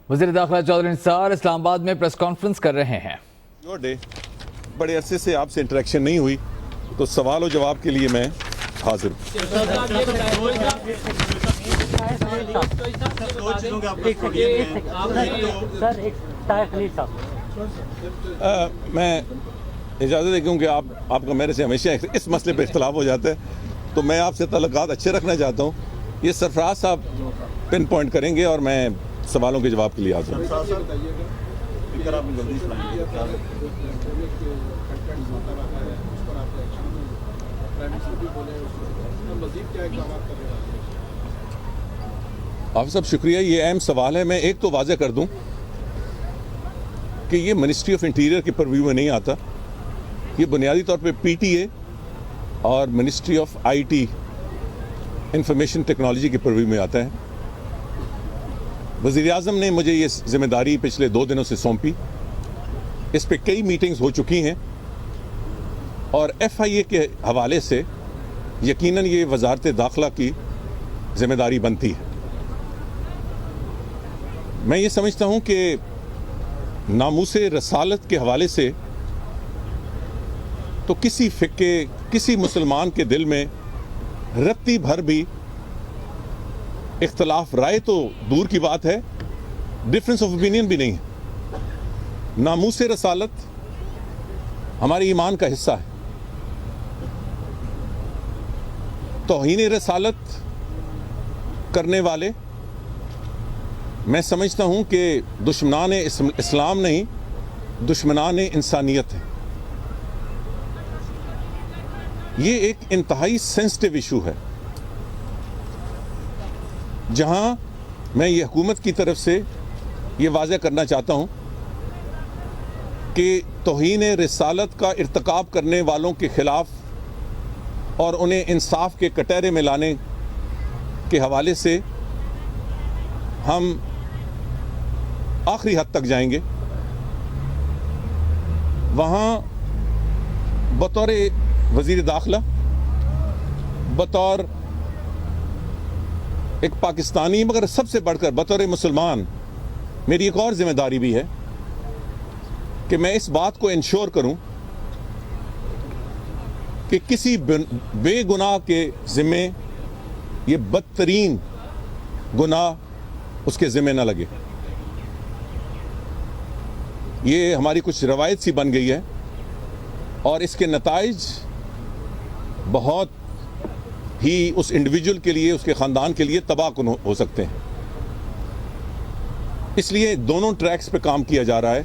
وزیر داخلہ چودھری نثار اسلام آباد میں پریس کانفرنس کر رہے ہیں. بڑے عرصے سے آپ سے انٹریکشن نہیں ہوئی تو سوال و جواب کے لیے میں حاضر ہوں. میں اجازت ہے کیونکہ آپ کا میرے سے ہمیشہ اس مسئلے پہ اختلاف ہو جاتا ہے تو میں آپ سے تعلقات اچھے رکھنا چاہتا ہوں. یہ سرفراز صاحب پن پوائنٹ کریں گے اور میں سوالوں کے جواب کے لیے حاضر ہوں. آپ صاحب شکریہ, یہ اہم سوال ہے. میں ایک تو واضح کر دوں کہ یہ منسٹری آف انٹیریئر کے پرویو میں نہیں آتا. یہ بنیادی طور پہ پی ٹی اے اور ministry of I T information technology کے پرویو میں آتا ہے. وزیر اعظم نے مجھے یہ ذمہ داری پچھلے 2 دنوں سے سونپی. اس پہ کئی میٹنگز ہو چکی ہیں اور ایف آئی اے کے حوالے سے یقیناً یہ وزارت داخلہ کی ذمہ داری بنتی ہے. میں یہ سمجھتا ہوں کہ ناموس رسالت کے حوالے سے تو کسی فقے, کسی مسلمان کے دل میں رتی بھر بھی اختلاف رائے تو دور کی بات ہے, ڈفرنس آف اوپینین بھی نہیں ہے. ناموس رسالت ہمارے ایمان کا حصہ ہے. توہین رسالت کرنے والے میں سمجھتا ہوں کہ دشمنان اسلام نہیں, دشمنان انسانیت ہیں. یہ ایک انتہائی سینسٹیو ایشو ہے جہاں میں یہ حکومت کی طرف سے یہ واضح کرنا چاہتا ہوں کہ توہین رسالت کا ارتکاب کرنے والوں کے خلاف اور انہیں انصاف کے کٹہرے میں لانے کے حوالے سے ہم آخری حد تک جائیں گے. وہاں بطور وزیر داخلہ, بطور ایک پاکستانی, مگر سب سے بڑھ کر بطور مسلمان میری ایک اور ذمہ داری بھی ہے کہ میں اس بات کو انشور کروں کہ کسی بے گناہ کے ذمے یہ بدترین گناہ اس کے ذمے نہ لگے. یہ ہماری کچھ روایت سی بن گئی ہے اور اس کے نتائج بہت ہی اس انڈیویجول کے لیے, اس کے خاندان کے لیے تباہ کن ہو سکتے ہیں. اس لیے دونوں ٹریکس پہ کام کیا جا رہا ہے.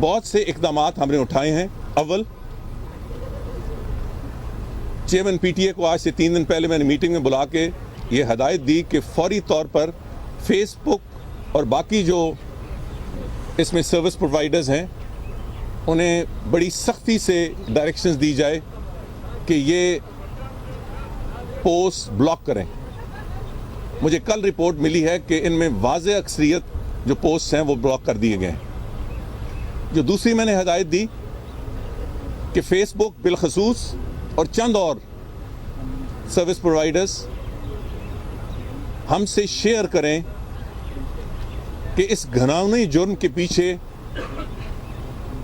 بہت سے اقدامات ہم نے اٹھائے ہیں. اول, چیئرمین پی ٹی اے کو آج سے 3 دن پہلے میں نے میٹنگ میں بلا کے یہ ہدایت دی کہ فوری طور پر فیس بک اور باقی جو اس میں سروس پرووائڈرز ہیں انہیں بڑی سختی سے ڈائریکشنز دی جائے کہ یہ پوسٹ بلاک کریں. مجھے کل رپورٹ ملی ہے کہ ان میں واضح اکثریت جو پوسٹ ہیں وہ بلاک کر دیے گئے ہیں. جو دوسری میں نے ہدایت دی کہ فیس بک بالخصوص اور چند اور سروس پرووائڈرز ہم سے شیئر کریں کہ اس گھناؤنی جرم کے پیچھے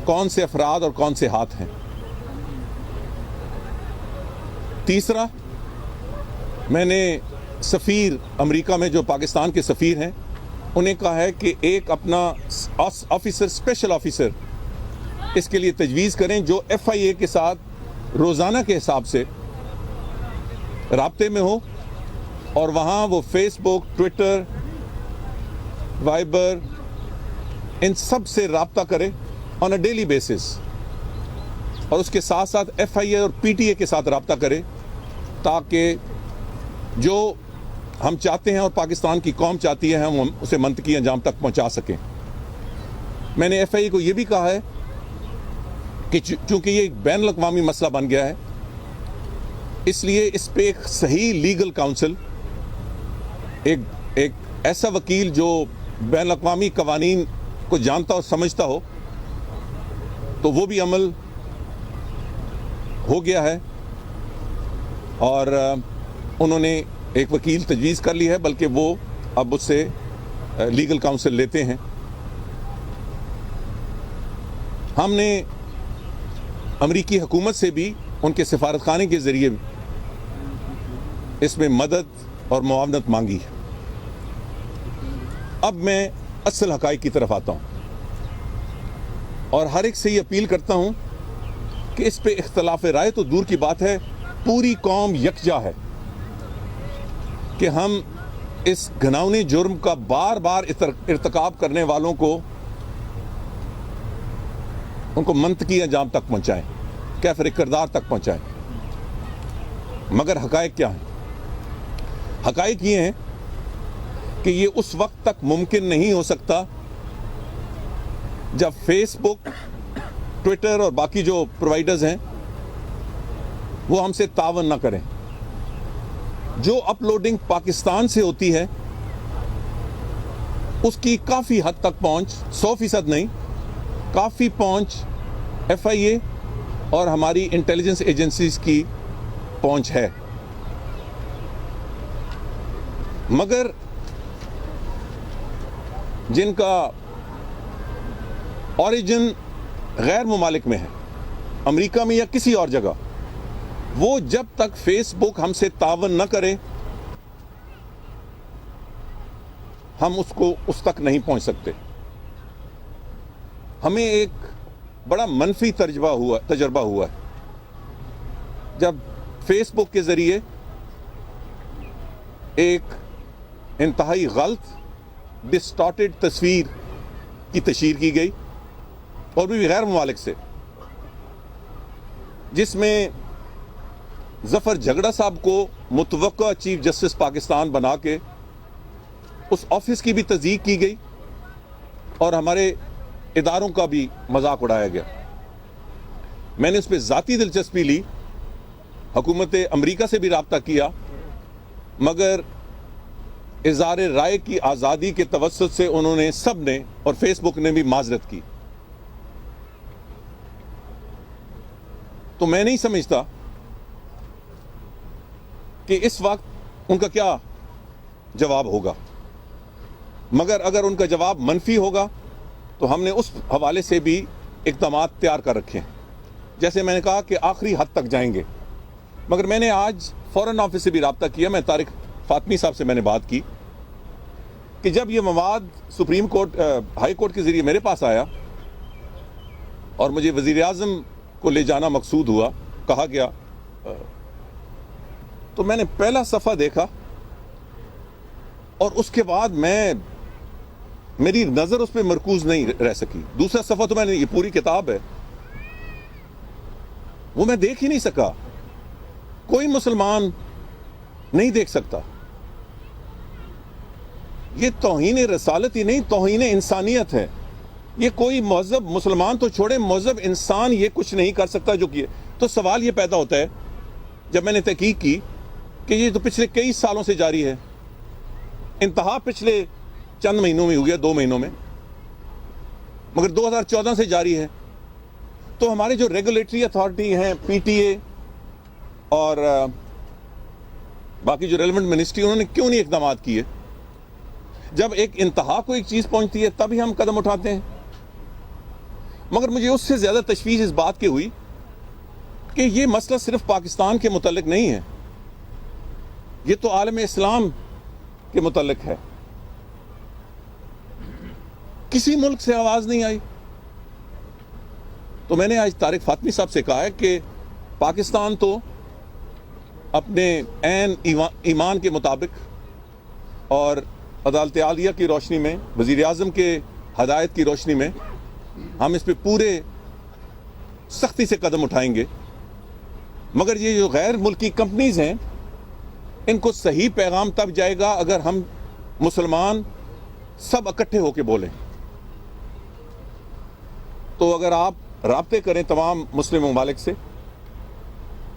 کون سے افراد اور کون سے ہاتھ ہیں. تیسرا, میں نے سفیر امریکہ میں جو پاکستان کے سفیر ہیں انہیں کہا ہے کہ ایک اپنا آفیسر, اسپیشل آفیسر اس کے لیے تجویز کریں جو ایف آئی اے کے ساتھ روزانہ کے حساب سے رابطے میں ہو اور وہاں وہ فیس بک, ٹویٹر, وائبر, ان سب سے رابطہ کرے آن اے ڈیلی بیسس, اور اس کے ساتھ ساتھ ایف آئی اے اور پی ٹی اے کے ساتھ رابطہ کرے تاکہ جو ہم چاہتے ہیں اور پاکستان کی قوم چاہتی ہے ہم اسے منطقی انجام تک پہنچا سکیں. میں نے ایف آئی اے کو یہ بھی کہا ہے کہ چونکہ یہ ایک بین الاقوامی مسئلہ بن گیا ہے اس لیے اس پہ ایک صحیح لیگل کاؤنسل, ایک ایسا وکیل جو بین الاقوامی قوانین کو جانتا اور سمجھتا ہو, تو وہ بھی عمل ہو گیا ہے اور انہوں نے ایک وکیل تجویز کر لی ہے, بلکہ وہ اب اس سے لیگل کاؤنسل لیتے ہیں. ہم نے امریکی حکومت سے بھی ان کے سفارت خانے کے ذریعے اس میں مدد اور معاونت مانگی ہے. اب میں اصل حقائق کی طرف آتا ہوں اور ہر ایک سے یہ اپیل کرتا ہوں کہ اس پہ اختلاف رائے تو دور کی بات ہے، پوری قوم یکجا ہے کہ ہم اس گھناؤنی جرم کا بار بار ارتکاب کرنے والوں کو ان کو منطقی انجام تک پہنچائیں، کیفر کردار تک پہنچائیں. مگر حقائق کیا ہیں؟ حقائق یہ ہیں کہ یہ اس وقت تک ممکن نہیں ہو سکتا جب فیس بک، ٹویٹر اور باقی جو پرووائڈرز ہیں وہ ہم سے تعاون نہ کریں. جو اپلوڈنگ پاکستان سے ہوتی ہے اس کی کافی حد تک پہنچ، 100% نہیں، کافی پہنچ FIA اور ہماری انٹیلیجنس ایجنسیز کی پہنچ ہے. مگر جن کا اوریجن غیر ممالک میں ہے، امریکہ میں یا کسی اور جگہ، وہ جب تک فیس بک ہم سے تعاون نہ کرے ہم اس تک نہیں پہنچ سکتے. ہمیں ایک بڑا منفی تجربہ ہوا ہے جب فیس بک کے ذریعے ایک انتہائی غلط ڈسٹارٹڈ تصویر کی تشہیر کی گئی، اور بھی غیر ممالک سے، جس میں ظفر جھگڑا صاحب کو متوقع چیف جسٹس پاکستان بنا کے اس آفس کی بھی تضییق کی گئی اور ہمارے اداروں کا بھی مذاق اڑایا گیا. میں نے اس پہ ذاتی دلچسپی لی، حکومت امریکہ سے بھی رابطہ کیا، مگر اظہار رائے کی آزادی کے توسط سے انہوں نے سب نے اور فیس بک نے بھی معذرت کی. تو میں نہیں سمجھتا کہ اس وقت ان کا کیا جواب ہوگا، مگر اگر ان کا جواب منفی ہوگا تو ہم نے اس حوالے سے بھی اقدامات تیار کر رکھے ہیں. جیسے میں نے کہا کہ آخری حد تک جائیں گے، مگر میں نے آج فورن آفس سے بھی رابطہ کیا. میں طارق فاطمی صاحب سے میں نے بات کی کہ جب یہ مواد سپریم کورٹ، ہائی کورٹ کے ذریعے میرے پاس آیا اور مجھے وزیر اعظم کو لے جانا مقصود ہوا، کہا گیا، تو میں نے پہلا صفحہ دیکھا اور اس کے بعد میری نظر اس پہ مرکوز نہیں رہ سکی. دوسرا صفحہ تو میں نے، یہ پوری کتاب ہے، وہ میں دیکھ ہی نہیں سکا. کوئی مسلمان نہیں دیکھ سکتا. یہ توہین رسالت ہی نہیں، توہین انسانیت ہے. یہ کوئی مہذب مسلمان تو چھوڑے، مہذب انسان یہ کچھ نہیں کر سکتا جو کیے. تو سوال یہ پیدا ہوتا ہے جب میں نے تحقیق کی کہ یہ تو پچھلے کئی سالوں سے جاری ہے، انتہا پچھلے چند مہینوں میں ہو گیا، 2 مہینوں میں، مگر 2014 سے جاری ہے. تو ہمارے جو ریگولیٹری اتھارٹی ہیں، PTA اور باقی جو ریلیونٹ منسٹری، انہوں نے کیوں نہیں اقدامات کیے؟ جب ایک انتہا کو ایک چیز پہنچتی ہے تب ہی ہم قدم اٹھاتے ہیں. مگر مجھے اس سے زیادہ تشویش اس بات کی ہوئی کہ یہ مسئلہ صرف پاکستان کے متعلق نہیں ہے، یہ تو عالم اسلام کے متعلق ہے. کسی ملک سے آواز نہیں آئی. تو میں نے آج طارق فاطمی صاحب سے کہا ہے کہ پاکستان تو اپنے عین ایمان کے مطابق اور عدالت عالیہ کی روشنی میں، وزیر اعظم کے ہدایت کی روشنی میں، ہم اس پہ پورے سختی سے قدم اٹھائیں گے. مگر یہ جو غیر ملکی کمپنیز ہیں، ان کو صحیح پیغام تب جائے گا اگر ہم مسلمان سب اکٹھے ہو کے بولیں. تو اگر آپ رابطے کریں تمام مسلم ممالک سے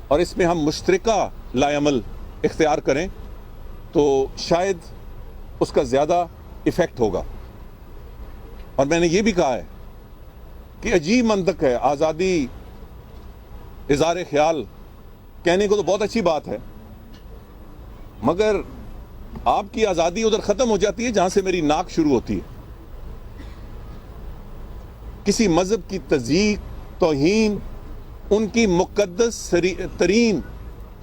اور اس میں ہم مشترکہ لائے عمل اختیار کریں تو شاید اس کا زیادہ ایفیکٹ ہوگا. اور میں نے یہ بھی کہا ہے کہ عجیب منطق ہے، آزادی اظہار خیال کہنے کو تو بہت اچھی بات ہے، مگر آپ کی آزادی ادھر ختم ہو جاتی ہے جہاں سے میری ناک شروع ہوتی ہے. کسی مذہب کی تضییق، توہین، ان کی مقدس ترین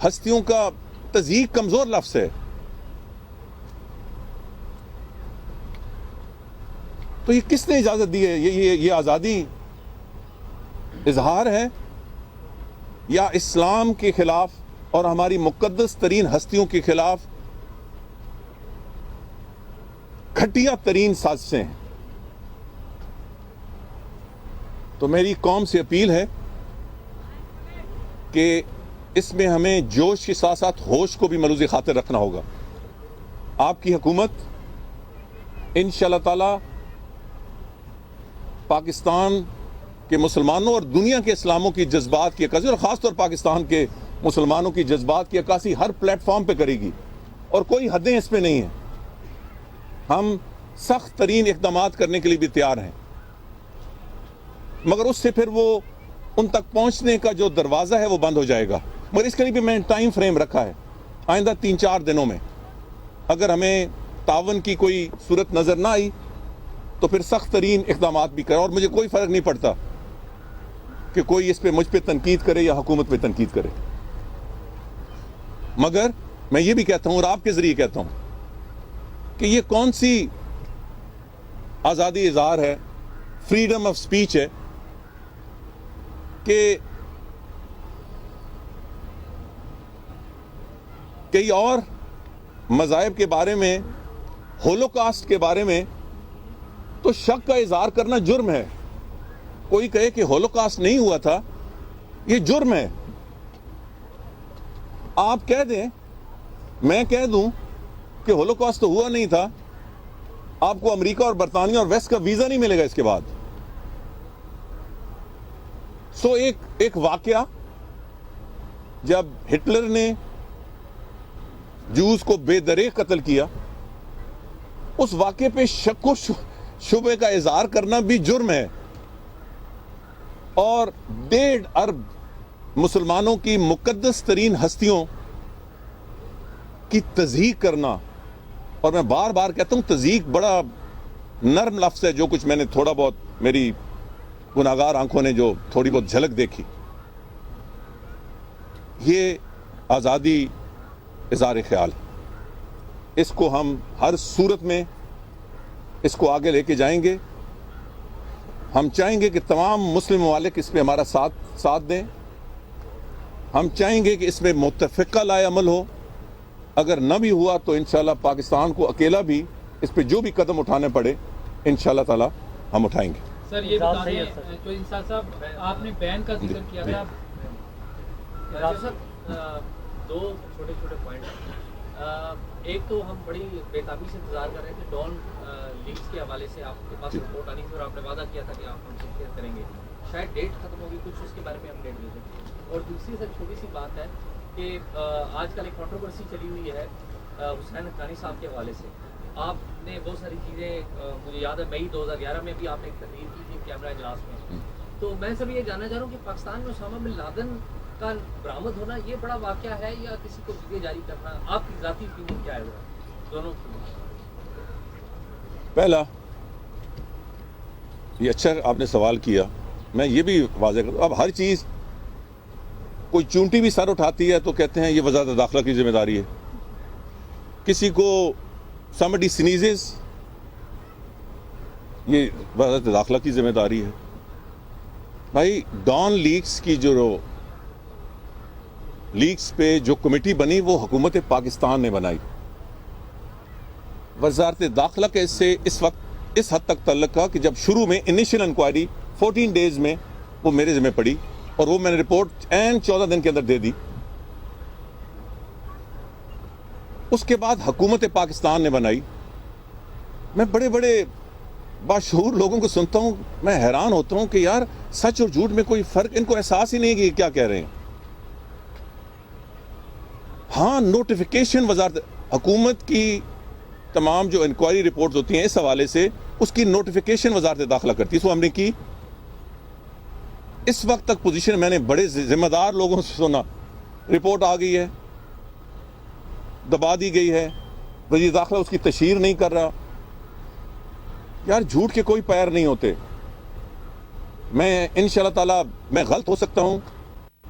ہستیوں کا تضییق کمزور لفظ ہے. تو یہ کس نے اجازت دی ہے؟ یہ آزادی اظہار ہے یا اسلام کے خلاف اور ہماری مقدس ترین ہستیوں کے خلاف گھٹیا ترین سازشیں ہیں؟ تو میری قوم سے اپیل ہے کہ اس میں ہمیں جوش کے ساتھ ساتھ ہوش کو بھی ملوز خاطر رکھنا ہوگا. آپ کی حکومت انشاءاللہ تعالی پاکستان کے مسلمانوں اور دنیا کے اسلاموں کی جذبات کی عکاسی، اور خاص طور پاکستان کے مسلمانوں کی جذبات کی عکاسی ہر پلیٹ فارم پہ کرے گی، اور کوئی حدیں اس پہ نہیں ہیں. ہم سخت ترین اقدامات کرنے کے لیے بھی تیار ہیں، مگر اس سے پھر وہ ان تک پہنچنے کا جو دروازہ ہے وہ بند ہو جائے گا. مگر اس کے لیے بھی میں نے ٹائم فریم رکھا ہے. آئندہ 3-4 دنوں میں اگر ہمیں تعاون کی کوئی صورت نظر نہ آئی تو پھر سخت ترین اقدامات بھی کریں. اور مجھے کوئی فرق نہیں پڑتا کہ کوئی اس پہ مجھ پہ تنقید کرے یا حکومت پہ تنقید کرے، مگر میں یہ بھی کہتا ہوں اور آپ کے ذریعے کہتا ہوں کہ یہ کون سی آزادی اظہار ہے، فریڈم آف سپیچ ہے کہ کئی اور مذاہب کے بارے میں، ہولوکاسٹ کے بارے میں تو شک کا اظہار کرنا جرم ہے. کوئی کہے کہ ہولوکاسٹ نہیں ہوا تھا، یہ جرم ہے. آپ کہہ دیں، میں کہہ دوں کہ ہولوکاسٹ تو ہوا نہیں تھا، آپ کو امریکہ اور برطانیہ اور ویسٹ کا ویزا نہیں ملے گا اس کے بعد. سو ایک واقعہ جب ہٹلر نے جوز کو بے دریغ قتل کیا، اس واقعے پہ شک و شبہ کا اظہار کرنا بھی جرم ہے. اور 1.5 ارب مسلمانوں کی مقدس ترین ہستیوں کی تضحیق کرنا، اور میں بار بار کہتا ہوں تضحیق بڑا نرم لفظ ہے، جو کچھ میں نے تھوڑا بہت میری گناہگار آنکھوں نے جو تھوڑی بہت جھلک دیکھی، یہ آزادی اظہار خیال. اس کو ہم ہر صورت میں اس کو آگے لے کے جائیں گے. ہم چاہیں گے کہ تمام مسلم ممالک اس میں ہمارا ساتھ دیں. ہم چاہیں گے کہ اس میں متفقہ لائے عمل ہو. اگر نہ بھی ہوا تو انشاءاللہ پاکستان کو اکیلا بھی اس پہ جو بھی قدم اٹھانے پڑے انشاءاللہ تعالی ہم اٹھائیں گے. سر یہ بتا رہے ہیں جو انصاف صاحب آپ نے بین کا ذکر کیا تھا، دو چھوٹے پوائنٹ. ایک تو ہم بڑی بےتابی سے انتظار کر رہے تھے ڈان لیگز کے حوالے سے، آپ کے پاس رپورٹ آنی تھی اور آپ نے وعدہ کیا تھا کہ آپ ہم سے شیئر کریں گے. شاید ڈیٹ ختم ہوگی، کچھ اس کے بارے میں ہم ڈیٹ لے سکتے. اور دوسری سر چھوٹی سی بات ہے کہ آج کل ایک کنٹروورسی چلی ہوئی ہے حسین حقانی صاحب کے حوالے سے. آپ نے بہت ساری چیزیں، مجھے یاد ہے مئی 2011 میں بھی آپ نے ایک تقریر کی تھی کیمرہ اجلاس میں. تو میں سب یہ جاننا چاہ رہا ہوں کہ پاکستان میں اسامہ بن لادن کا برآمد ہونا یہ بڑا واقعہ ہے یا کسی کو ویڈیو جاری کرنا؟ آپ کی ذاتی اوپینین کیا ہے دونوں کی؟ پہلا، یہ اچھا آپ نے سوال کیا. میں یہ بھی واضح کرتا ہوں، اب ہر چیز کوئی چونٹی بھی سر اٹھاتی ہے تو کہتے ہیں یہ وزارت داخلہ کی ذمہ داری ہے. کسی کو somebody sneezes، یہ وزارت داخلہ کی ذمہ داری ہے. بھائی ڈان لیگز کی جو لیگز پہ جو کمیٹی بنی وہ حکومت پاکستان نے بنائی. وزارت داخلہ کے سے اس وقت اس حد تک تعلق تھا کہ جب شروع میں انیشل انکوائری 14 ڈیز میں وہ میرے ذمہ پڑی اور وہ میں نے رپورٹ 14 دن کے اندر دے دی. اس کے بعد حکومت پاکستان نے بنائی. میں بڑے بڑے باشعور لوگوں کو سنتا ہوں، میں حیران ہوتا ہوں کہ یار سچ اور جھوٹ میں کوئی فرق ان کو احساس ہی نہیں کہ یہ کیا کہہ رہے ہیں. ہاں، نوٹیفیکیشن وزارت حکومت کی تمام جو انکوائری رپورٹس ہوتی ہیں اس حوالے سے اس کی نوٹیفیکیشن وزارت داخلہ کرتی ہے. سو ہم نے کی. اس وقت تک پوزیشن میں نے بڑے ذمہ دار لوگوں سے سنا، رپورٹ آ گئی ہے، دبا دی گئی ہے، वज़ीर दाखिला उसकी तशहीर नहीं कर रहा। यार झूठ के कोई पैर नहीं होते। मैं इंशाअल्लाह ताला मैं गलत हो सकता हूं,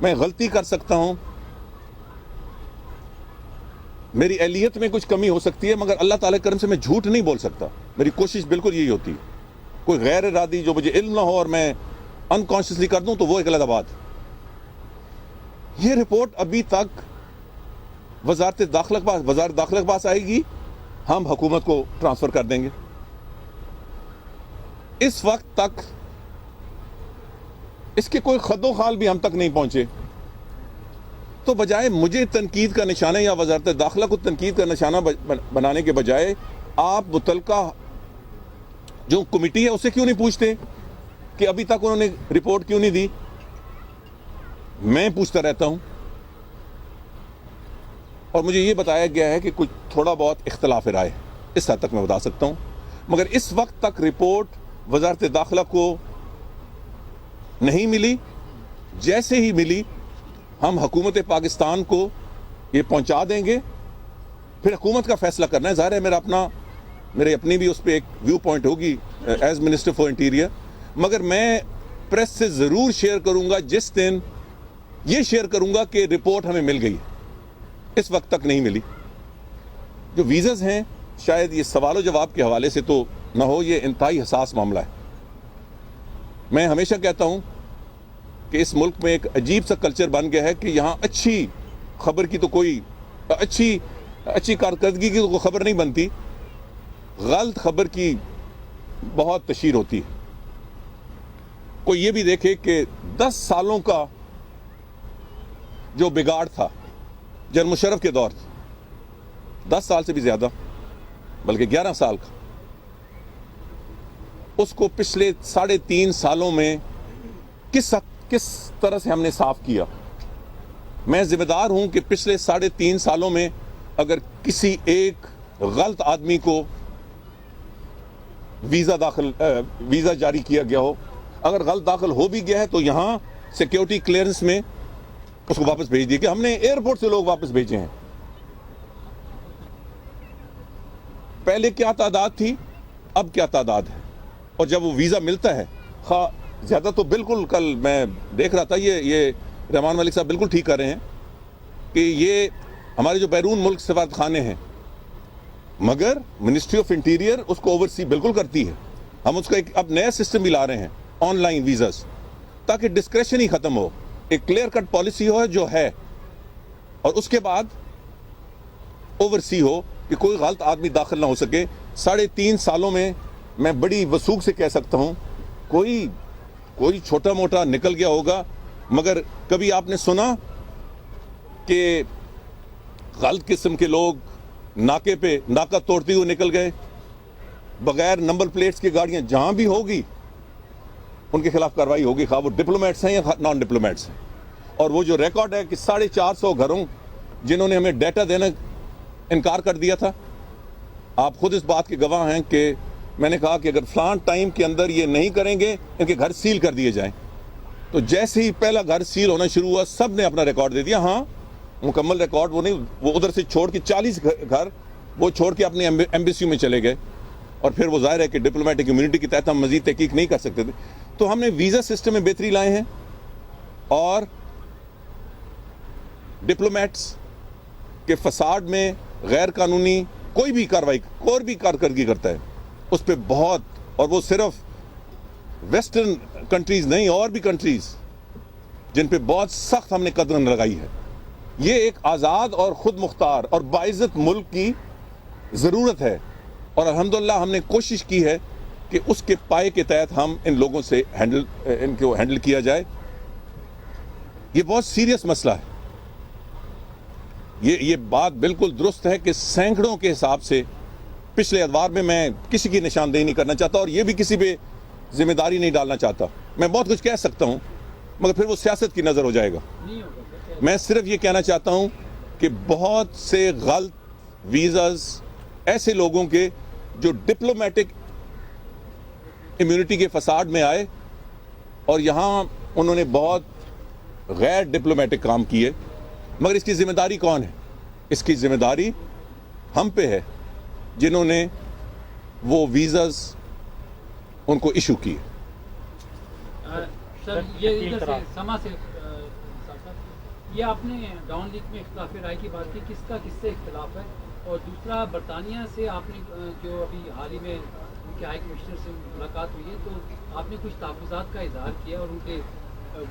मैं गलती कर सकता हूं, मेरी अहलियत में कुछ कमी हो सकती है, मगर अल्लाह ताला के करम से मैं झूठ नहीं बोल सकता। मेरी कोशिश बिल्कुल यही होती है। कोई गैर इरादी जो मुझे इल्म ना हो और मैं अनकॉन्शियसली कर दूं तो वो एक अलग बात। ये रिपोर्ट अभी तक वजारत दाखिला के पास आएगी, हम हुकूमत को ट्रांसफर कर देंगे। इस वक्त तक इसके कोई खदो खाल भी हम तक नहीं पहुंचे। तो बजाय मुझे तनकीद का निशाना या वजारत दाखिला को तनकीद का निशाना बनाने के बजाय आप मुतलका जो कमेटी है उससे क्यों नहीं पूछते कि अभी तक उन्होंने रिपोर्ट क्यों नहीं दी? मैं पूछता रहता हूं और मुझे ये बताया गया है कि कुछ थोड़ा बहुत इख्तलाफ राय, इस हद तक मैं बता सकता हूं। मगर इस वक्त तक रिपोर्ट वजारत दाखिला को नहीं मिली। जैसे ही मिली हम हुकूमत पाकिस्तान को ये पहुंचा देंगे, फिर हुकूमत का फैसला करना है। ज़ाहिर है मेरे अपनी भी उस पर एक व्यू पॉइंट होगी एज मिनिस्टर फॉर इंटीरियर, मगर मैं प्रेस से ज़रूर शेयर करूंगा जिस दिन ये शेयर करूंगा कि रिपोर्ट हमें मिल गई। इस वक्त तक नहीं मिली। जो वीज़ास हैं शायद ये सवाल जवाब के हवाले से तो ना हो, ये इंतहाई हसास मामला है। मैं हमेशा कहता हूं कि इस मुल्क में एक अजीब सा कल्चर बन गया है कि यहाँ अच्छी खबर की तो कोई अच्छी कारकर्दगी की तो कोई खबर नहीं बनती, गलत खबर की बहुत तशहीर होती है। कोई ये भी देखे कि 10 सालों का जो बिगाड़ था जनरल मुशर्रफ के दौर, 10 साल से भी ज्यादा, बल्कि 11 साल का, उसको पिछले 3.5 सालों में किस तरह से हमने साफ किया। मैं जिम्मेदार हूं कि पिछले 3.5 सालों में अगर किसी एक गलत आदमी को वीजा जारी किया गया हो, अगर गलत दाखिल हो भी गया है तो यहां सिक्योरिटी क्लियरेंस में उसको वापस भेज दिया कि हमने एयरपोर्ट से लोग वापस भेजे हैं। पहले क्या तादाद थी, अब क्या तादाद है। और जब वो वीजा मिलता है, ज्यादा तो बिल्कुल, कल मैं देख रहा था ये रहमान मलिक साहब बिल्कुल ठीक कर रहे हैं कि ये हमारे जो बैरून मुल्क सफारत खाने हैं, मगर मिनिस्ट्री ऑफ इंटीरियर उसको ओवरसी बिल्कुल करती है। हम उसका एक अब नया सिस्टम भी ला रहे हैं, ऑनलाइन वीजास, ताकि डिस्क्रेशन ही खत्म हो, एक क्लियर कट पॉलिसी हो जो है, और उसके बाद ओवरसी हो कि कोई गलत आदमी दाखिल ना हो सके। 3.5 सालों में मैं बड़ी वसूख से कह सकता हूं कोई छोटा मोटा निकल गया होगा, मगर कभी आपने सुना कि गलत किस्म के लोग नाके पे नाका तोड़ते हुए निकल गए, बगैर नंबर प्लेट्स की गाड़ियां जहां भी होगी उनके खिलाफ कार्रवाई होगी, खा वो डिप्लोमेट्स हैं या नॉन डिप्लोमेट्स हैं। और वो जो रिकॉर्ड है कि 450 घरों जिन्होंने हमें डाटा देना इनकार कर दिया था, आप खुद इस बात के गवाह हैं कि मैंने कहा कि अगर फलान टाइम के अंदर ये नहीं करेंगे, इनके घर सील कर दिए जाएं। तो जैसे ही पहला घर सील होना शुरू हुआ, सब ने अपना रिकॉर्ड दे दिया। हाँ, मुकम्मल रिकॉर्ड वो नहीं, वो उधर से छोड़ के 40 घर वो छोड़ के अपनी एम्बेसी में चले गए। और फिर वो जाहिर है कि डिप्लोमेटिक इम्यूनिटी के तहत हम मजीद तहकीक नहीं कर सकते थे। तो हमने वीज़ा सिस्टम में बेहतरी लाए हैं, और डिप्लोमेट्स के फसाड में गैर कानूनी कोई भी कारकर्दगी करता है उस पर बहुत, और वो सिर्फ वेस्टर्न कंट्रीज नहीं, और भी कंट्रीज जिन पे बहुत सख्त हमने कदम लगाई है। ये एक आज़ाद और ख़ुद मुख्तार और बाइज़्ज़त मुल्क की ज़रूरत है, और अल्हम्दुलिल्लाह हमने कोशिश की है कि उसके पाए के तहत हम इन लोगों से इनको हैंडल किया जाए। ये बहुत सीरियस मसला है। ये बात बिल्कुल दुरुस्त है कि सैकड़ों के हिसाब से पिछले अदवार में, मैं किसी की निशानदेही नहीं करना चाहता और ये भी किसी पे जिम्मेदारी नहीं डालना चाहता। मैं बहुत कुछ कह सकता हूं, मगर फिर वो सियासत की नज़र हो जाएगा। मैं सिर्फ ये कहना चाहता हूं कि बहुत से गलत वीज़ास ऐसे लोगों के जो डिप्लोमेटिक इम्यूनिटी के फसाड में आए और यहां उन्होंने बहुत गैर डिप्लोमेटिक काम किए, मगर इसकी जिम्मेदारी कौन है? इसकी जिम्मेदारी हम पे है, जिन्होंने वो वीज़ाज उनको इशू किए। सर ये इधर से समा से ये आपने डाउन लीग में इख्तिलाफ राय की बात की, किसका किससे इख्तिलाफ है? और दूसरा बरतानिया से आपने जो अभी हाल ही में उनके हाई कमिश्नर से मुलाकात हुई है, तो आपने कुछ तहफ़्फ़ुज़ात का इजहार किया और उनके वो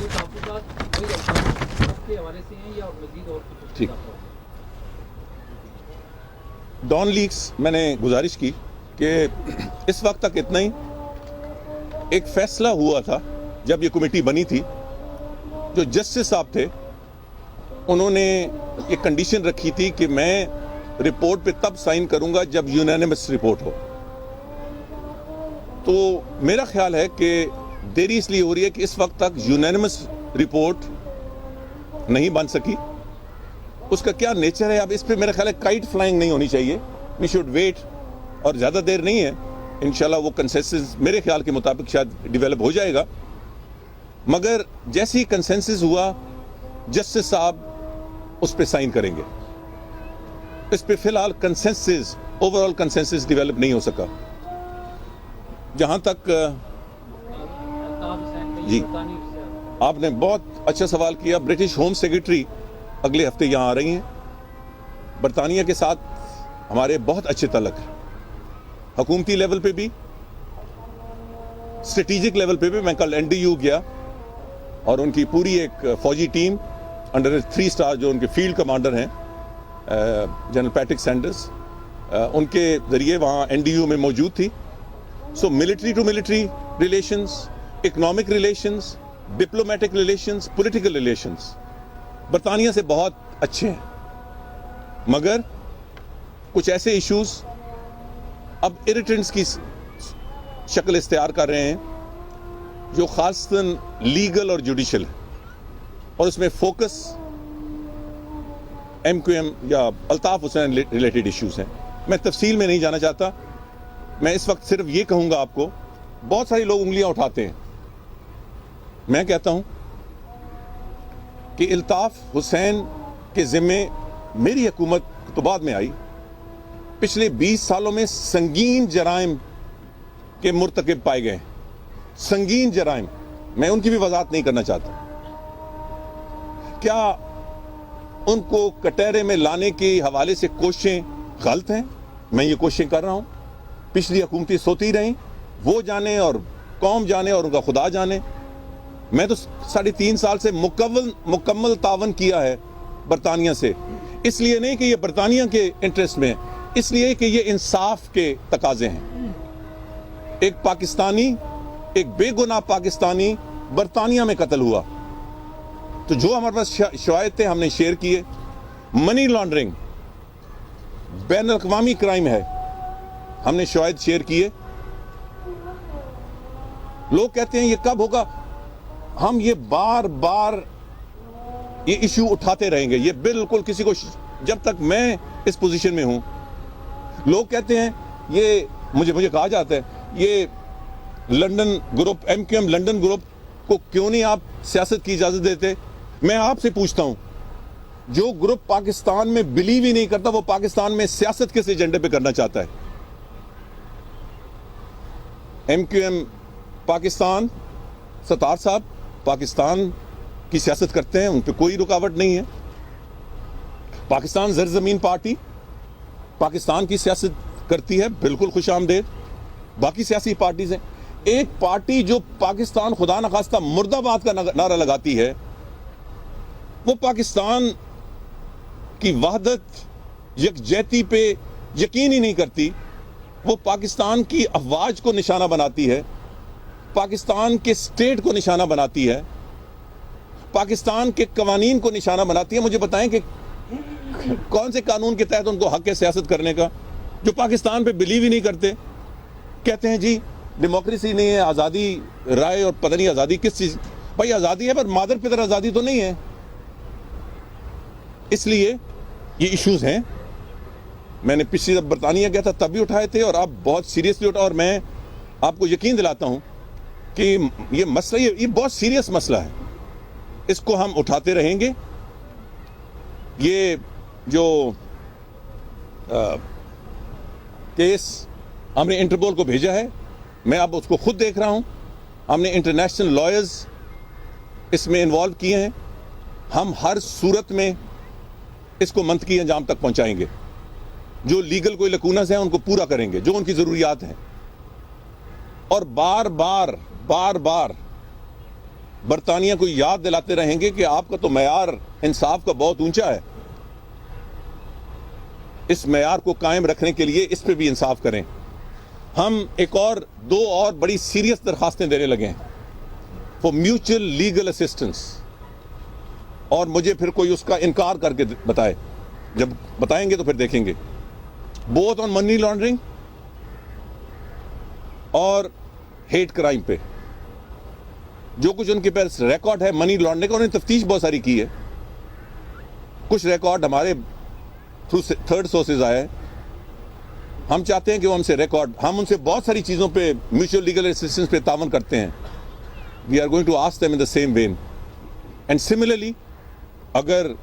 तहफ़्फ़ुज़ात वही के हवाले से हैं या मज़ीद और कुछ? ठीक, डॉन लीग्स मैंने गुजारिश की कि इस वक्त तक इतना ही। एक फैसला हुआ था जब ये कमेटी बनी थी, जो जस्टिस साहब थे उन्होंने ये कंडीशन रखी थी कि मैं रिपोर्ट पे तब साइन करूंगा जब यूनानिमस रिपोर्ट हो। तो मेरा ख्याल है कि देरी इसलिए हो रही है कि इस वक्त तक यूनानिमस रिपोर्ट नहीं बन सकी। उसका क्या नेचर है, अब इस पे मेरा ख्याल है काइट फ्लाइंग नहीं होनी चाहिए। वी शुड वेट, और ज़्यादा देर नहीं है, इंशाल्लाह वो कंसेंसस मेरे ख्याल के मुताबिक शायद डिवेलप हो जाएगा। मगर जैसे ही कंसेंसस हुआ जस्टिस साहब उस पे साइन करेंगे। इस पे फिलहाल कंसेंसस, ओवरऑल कंसेंसस डिवेलप नहीं हो सका। जहां तक जी, आपने बहुत अच्छा सवाल किया। ब्रिटिश होम सेक्रेटरी अगले हफ्ते यहाँ आ रही हैं। बरतानिया के साथ हमारे बहुत अच्छे ताल्लुक हैं, हुकूमती लेवल पे भी, स्ट्रेटेजिक लेवल पे भी। मैं कल NDU गया और उनकी पूरी एक फौजी टीम अंडर 3 स्टार जो उनके फील्ड कमांडर हैं जनरल पैट्रिक सैंडर्स, उनके ज़रिए वहाँ NDU में मौजूद थी। So military to military relations, economic relations, diplomatic relations, political relations बरतानिया से बहुत अच्छे हैं। मगर कुछ ऐसे इश्यूज अब इरिटेंट्स की शक्ल इख्तियार कर रहे हैं जो खासतन लीगल और जुडिशल है, और उसमें फोकस MQM या अल्ताफ हुसैन रिलेटेड इश्यूज हैं। मैं तफसील में नहीं जाना चाहता। मैं इस वक्त सिर्फ ये कहूंगा आपको, बहुत सारे लोग उंगलियां उठाते हैं। मैं कहता हूं कि अल्ताफ हुसैन के जिम्मे मेरी हुकूमत तो बाद में आई, पिछले 20 सालों में संगीन जराइम के मुर्तकिब पाए गए। संगीन जराइम, मैं उनकी भी वजाहत नहीं करना चाहता। क्या उनको कटहरे में लाने के हवाले से कोशिशें गलत हैं? मैं ये कोशिशें कर रहा हूं। पिछली हुकूमतें सोती रहीं, वो जाने और कौम जाने और उनका खुदा जाने। मैं तो 3.5 साल से मुकम्मल तावन किया है बरतानिया से। इसलिए नहीं कि ये बरतानिया के इंटरेस्ट में, इसलिए कि ये इंसाफ के तकाजे हैं। एक पाकिस्तानी, एक बेगुनाह पाकिस्तानी बरतानिया में कत्ल हुआ, तो जो हमारे पास शवाहिद थे हमने शेयर किए। मनी लॉन्ड्रिंग बैन अल-अक़वामी क्राइम है, हमने शवाहिद शेयर किए। लोग कहते हैं ये कब होगा? हम ये बार बार ये इशू उठाते रहेंगे। ये बिल्कुल किसी को, जब तक मैं इस पोजीशन में हूं, लोग कहते हैं ये मुझे कहा जाता है ये London group, MQM London group को क्यों नहीं आप सियासत की इजाजत देते? मैं आपसे पूछता हूं, जो ग्रुप पाकिस्तान में बिलीव ही नहीं करता, वो पाकिस्तान में सियासत किस एजेंडे पे करना चाहता है? MQM पाकिस्तान, सत्तार साहब पाकिस्तान की सियासत करते हैं, उन पर कोई रुकावट नहीं है। पाकिस्तान ज़रज़मीन पार्टी पाकिस्तान की सियासत करती है, बिल्कुल खुश आमदेद। बाकी सियासी पार्टीज हैं। एक पार्टी जो पाकिस्तान खुदा न खास्ता मुर्दाबाद का नारा लगाती है, वो पाकिस्तान की वहदत, यकजहती पे यकीन ही नहीं करती। वो पाकिस्तान की अफवाज को निशाना बनाती है, पाकिस्तान के स्टेट को निशाना बनाती है, पाकिस्तान के कवानीन को निशाना बनाती है। मुझे बताएं कि कौन से कानून के तहत उनको हक है सियासत करने का, जो पाकिस्तान पे बिलीव ही नहीं करते। कहते हैं जी डेमोक्रेसी नहीं है, आज़ादी राय और पता नहीं आज़ादी किस चीज़। भाई आज़ादी है पर मादर पितर आज़ादी तो नहीं है। इसलिए ये इश्यूज हैं। मैंने पिछली जब बरतानिया गया था तब भी उठाए थे और अब बहुत सीरियसली उठा, और मैं आपको यकीन दिलाता हूं कि ये मसला, ये बहुत सीरियस मसला है। इसको हम उठाते रहेंगे। ये जो केस हमने इंटरपोल को भेजा है, मैं अब उसको खुद देख रहा हूं। हमने इंटरनेशनल लॉयर्स इसमें इन्वॉल्व किए हैं। हम हर सूरत में इसको मंतकी अंजाम तक पहुंचाएंगे। जो लीगल कोई लकूनस हैं उनको पूरा करेंगे, जो उनकी ज़रूरियात हैं। और बार बार बरतानिया को याद दिलाते रहेंगे कि आपका तो मयार इंसाफ का बहुत ऊंचा है। इस मयार को कायम रखने के लिए इस पे भी इंसाफ करें। हम दो और बड़ी सीरियस दरखास्तें देने लगे हैं फॉर म्यूचुअल लीगल असिस्टेंस, और मुझे फिर कोई उसका इनकार करके बताए। जब बताएंगे तो फिर देखेंगे। बोथ ऑन मनी लॉन्ड्रिंग और हेट क्राइम पे जो कुछ उनके पास रिकॉर्ड है मनी लॉन्ड्रिंग का, उन्होंने तफ्तीश बहुत सारी की है। कुछ रिकॉर्ड हमारे थ्रू थर्ड सोर्सेज आए हैं। हम चाहते हैं कि वो हमसे रिकॉर्ड, हम उनसे बहुत सारी चीज़ों पे म्यूचुअल लीगल असिस्टेंस पे तावन करते हैं। We are going to ask them in the same vein. And similarly अगर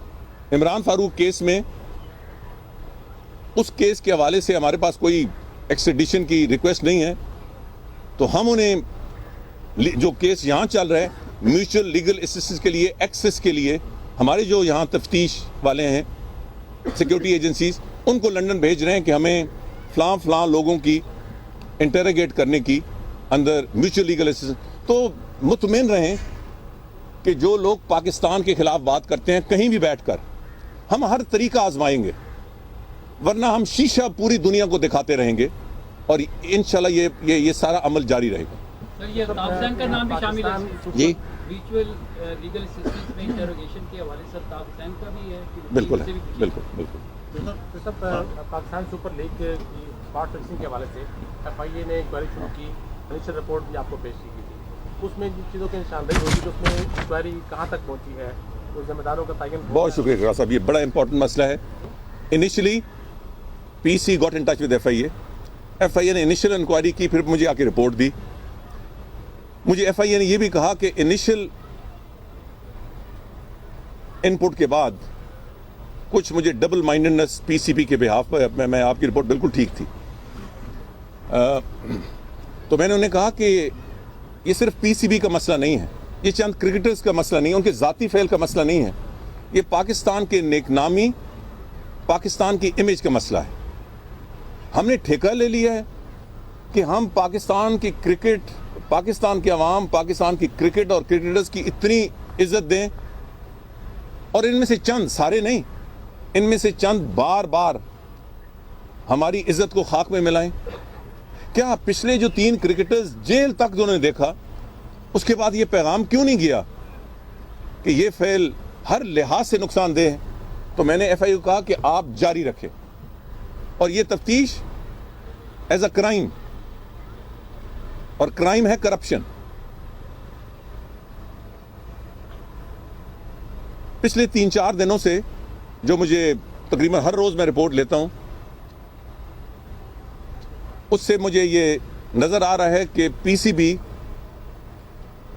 इमरान फारूक केस में उस केस के हवाले से हमारे पास कोई एक्सट्रेडिशन की रिक्वेस्ट नहीं है, तो हम उन्हें जो केस यहाँ चल रहा है म्यूचुअल लीगल असिस्टेंस के लिए, एक्सेस के लिए, हमारे जो यहाँ तफ्तीश वाले हैं सिक्योरिटी एजेंसीज, उनको लंदन भेज रहे हैं कि हमें फलां लोगों की इंटरोगेट करने की अंदर म्यूचुअल लीगल असिस्टेंस। तो मुतमिन रहें कि जो लोग पाकिस्तान के खिलाफ बात करते हैं कहीं भी बैठकर हम हर तरीका आजमाएंगे, वरना हम शीशा पूरी दुनिया को दिखाते रहेंगे और इंशाल्लाह ये सारा अमल जारी रहेगा। सर, ये ताबसैन का नाम भी शामिल है जी, म्यूचुअल लीगल असिस्टेंस में इंटरोगेशन के हवाले से ताबसैन का भी है कि बिल्कुल इससे है, भी- बिल्कुल। तो सब पाकिस्तान सुपर लीग की स्पॉट फिक्सिंग के हवाले से FIA ने इंक्वायरी शुरू की, इनिशियल रिपोर्ट भी आपको पेश की थी। उसमें जिन चीज़ों की निशानदेही होगी तो उसमें इंक्वायरी कहाँ तक पहुँची है, उस जिम्मेदारों का तयन। बहुत शुक्रिया इकरार साहब, ये बड़ा इंपॉर्टेंट मसला है। Initially PC got in touch with FIA ने इनिशियल इंक्वायरी की, फिर मुझे आके रिपोर्ट दी। मुझे FIA ने यह भी कहा कि इनिशियल इनपुट के बाद कुछ मुझे डबल माइंडेडनेस PCB के बिहाफ पर, मैं आपकी रिपोर्ट बिल्कुल ठीक थी। तो मैंने उन्हें कहा कि ये सिर्फ PCB का मसला नहीं है, ये चंद क्रिकेटर्स का मसला नहीं है, उनके ज़ाती फेल का मसला नहीं है, ये पाकिस्तान के नेकनामी, पाकिस्तान की इमेज का मसला है। हमने ठेका ले लिया है कि हम पाकिस्तान की क्रिकेट, पाकिस्तान के अवाम, पाकिस्तान की क्रिकेट और क्रिकेटर्स की इतनी इज्जत दें, और इनमें से चंद, सारे नहीं, इनमें से चंद बार बार हमारी इज्जत को खाक में मिलाएं। क्या पिछले जो 3 क्रिकेटर्स जेल तक उन्होंने देखा, उसके बाद ये पैगाम क्यों नहीं गया कि ये फेल हर लिहाज से नुकसानदेह है? तो मैंने FIA को कहा कि आप जारी रखें, और ये तफ्तीश एज अ क्राइम, और क्राइम है करप्शन। पिछले 3-4 दिनों से जो मुझे तकरीबन हर रोज मैं रिपोर्ट लेता हूं, उससे मुझे ये नजर आ रहा है कि PCB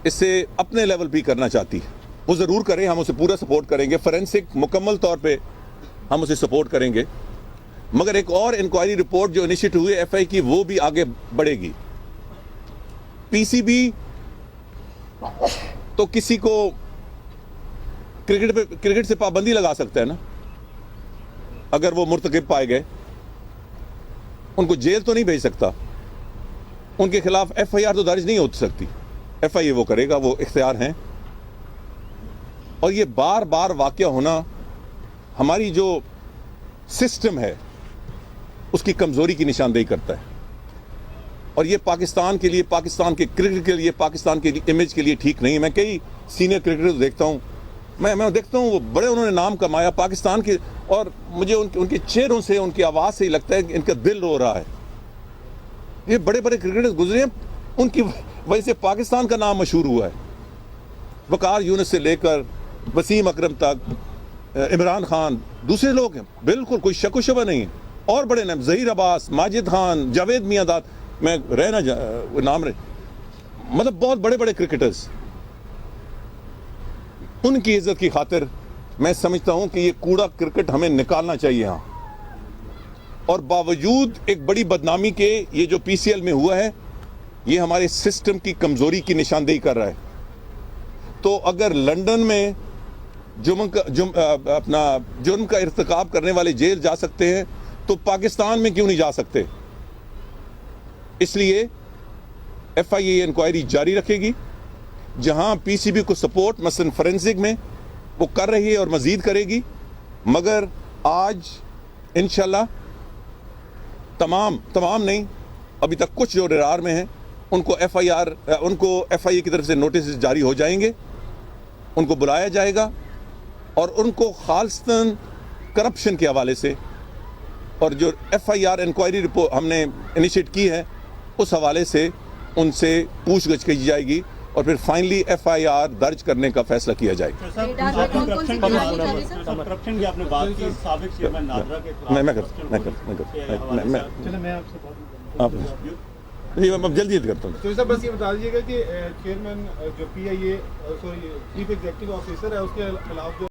इसे अपने लेवल भी करना चाहती है। वो जरूर करें, हम उसे पूरा सपोर्ट करेंगे, फोरेंसिक मुकम्मल तौर पे हम उसे सपोर्ट करेंगे, मगर एक और इंक्वायरी रिपोर्ट जो इनिशिएट हुई है FIA की, वो भी आगे बढ़ेगी। PCB तो किसी को क्रिकेट से पाबंदी लगा सकता है ना, अगर वो मुर्तकिब पाए गए, उनको जेल तो नहीं भेज सकता, उनके खिलाफ FIR तो दर्ज नहीं हो सकती। FIA वो करेगा, वो इख्तियार हैं। और ये बार बार वाक़या होना हमारी जो सिस्टम है उसकी कमजोरी की निशानदेही करता है, और ये पाकिस्तान के लिए, पाकिस्तान के क्रिकेट के लिए, पाकिस्तान के इमेज के लिए ठीक नहीं है। मैं कई सीनियर क्रिकेटर्स देखता हूँ, मैं देखता हूँ वो बड़े उन्होंने नाम कमाया पाकिस्तान के, और मुझे उनके चेहरों से, उनकी आवाज़ से ही लगता है कि इनका दिल रो रहा है। ये बड़े बड़े क्रिकेटर्स गुजरे हैं, उनकी वजह से पाकिस्तान का नाम मशहूर हुआ है। वकार यूनुस से लेकर वसीम अकरम तक, इमरान खान, दूसरे लोग हैं, बिल्कुल कोई शक व शुबा नहीं है। और बड़े नाम, ज़हीर अब्बास, माजिद खान, जावेद मियांदाद, मैं रहना नाम रहे, मतलब बहुत बड़े बड़े क्रिकेटर्स, उनकी इज्जत की खातिर मैं समझता हूं कि ये कूड़ा क्रिकेट हमें निकालना चाहिए। यहाँ اور باوجود ایک بڑی بدنامی کے یہ جو پی سی ایل میں ہوا ہے یہ ہمارے سسٹم کی کمزوری کی نشاندہی کر رہا ہے. تو اگر لندن میں جرم کا ارتکاب کرنے والے جیل جا سکتے ہیں تو پاکستان میں کیوں نہیں جا سکتے؟ اس لیے ایف آئی اے انکوائری جاری رکھے گی. جہاں پی سی بی کو سپورٹ مثلا فورینسک میں وہ کر رہی ہے اور مزید کرے گی، مگر آج انشاءاللہ تمام نہیں، ابھی تک کچھ جو رار میں ہیں ان کو ایف آئی اے کی طرف سے نوٹس جاری ہو جائیں گے، ان کو بلایا جائے گا اور ان کو خالصتاً کرپشن کے حوالے سے اور جو F I R inquiry report ہم نے انیشیٹ کی ہے اس حوالے سے ان سے پوچھ گچھ کی جائے گی اور پھر فائنلی ایف آئی آر درج کرنے کا فیصلہ کیا جائے گا. کرپشن کی آپ نے بات کی، سابق چیئرمین نادرا کے میں جلدی کرتا ہوں. تو صاحب بس یہ بتا دیجیے گا کہ چیئرمین جو پی آئی اے چیف ایگزیکٹو آفیسر ہے اس کے خلاف جو